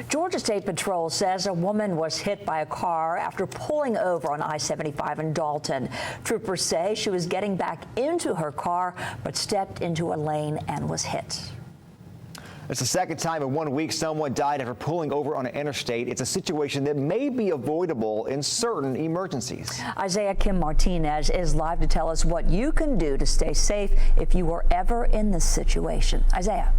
Georgia State Patrol says a woman was hit by a car after pulling over on I-75 in Dalton. Troopers say she was getting back into her car but stepped into a lane and was hit. It's the second time in 1 week someone died after pulling over on an interstate. It's a situation that may be avoidable in certain emergencies. Isaiah Kim Martinez is live to tell us what you can do to stay safe if you were ever in this situation. Isaiah.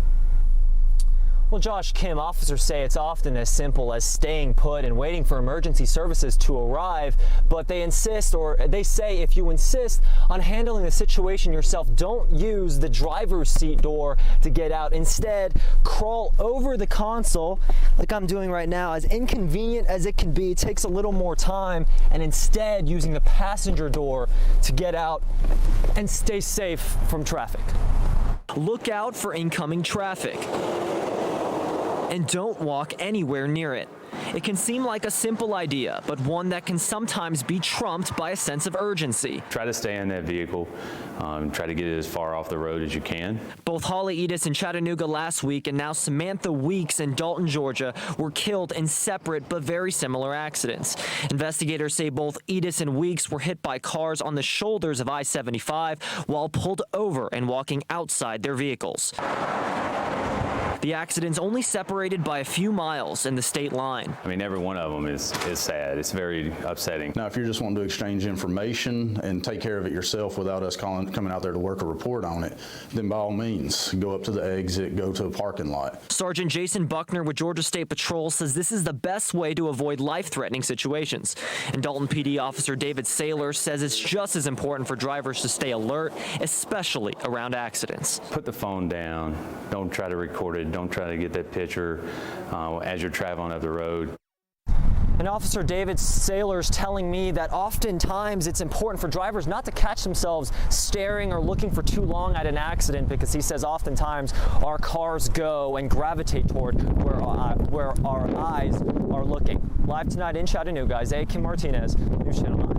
Well, Josh, Kim, officers say it's often as simple as staying put and waiting for emergency services to arrive, but they say if you insist on handling the situation yourself, don't use the driver's seat door to get out. Instead, crawl over the console like I'm doing right now. As inconvenient as it can be, it takes a little more time, and instead using the passenger door to get out and stay safe from traffic. Look out for incoming traffic. And don't walk anywhere near it. It can seem like a simple idea, but one that can sometimes be trumped by a sense of urgency. Try to stay in that vehicle. Try to get it as far off the road as you can. Both Holly Edis in Chattanooga last week and now Samantha Weeks in Dalton, Georgia, were killed in separate but very similar accidents. Investigators say both Edis and Weeks were hit by cars on the shoulders of I-75 while pulled over and walking outside their vehicles. The accidents only separated by a few miles in the state line. I mean, every one of them is sad. It's very upsetting. Now, if you're just wanting to exchange information and take care of it yourself without us coming out there to work a report on it, then by all means, go up to the exit, go to a parking lot. Sergeant Jason Buckner with Georgia State Patrol says this is the best way to avoid life-threatening situations. And Dalton PD Officer David Saylor says it's just as important for drivers to stay alert, especially around accidents. Put the phone down. Don't try to record it. Don't try to get that picture as you're traveling up the road. And Officer David Saylor's telling me that oftentimes it's important for drivers not to catch themselves staring or looking for too long at an accident, because he says oftentimes our cars go and gravitate toward where our eyes are looking. Live tonight in Chattanooga, Isaiah Kim Martinez, News Channel 9.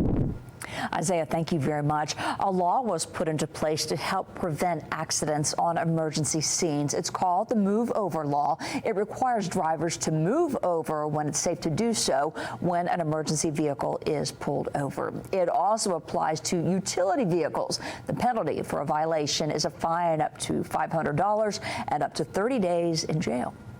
Isaiah, thank you very much. A law was put into place to help prevent accidents on emergency scenes. It's called the Move Over Law. It requires drivers to move over when it's safe to do so when an emergency vehicle is pulled over. It also applies to utility vehicles. The penalty for a violation is a fine up to $500 and up to 30 days in jail.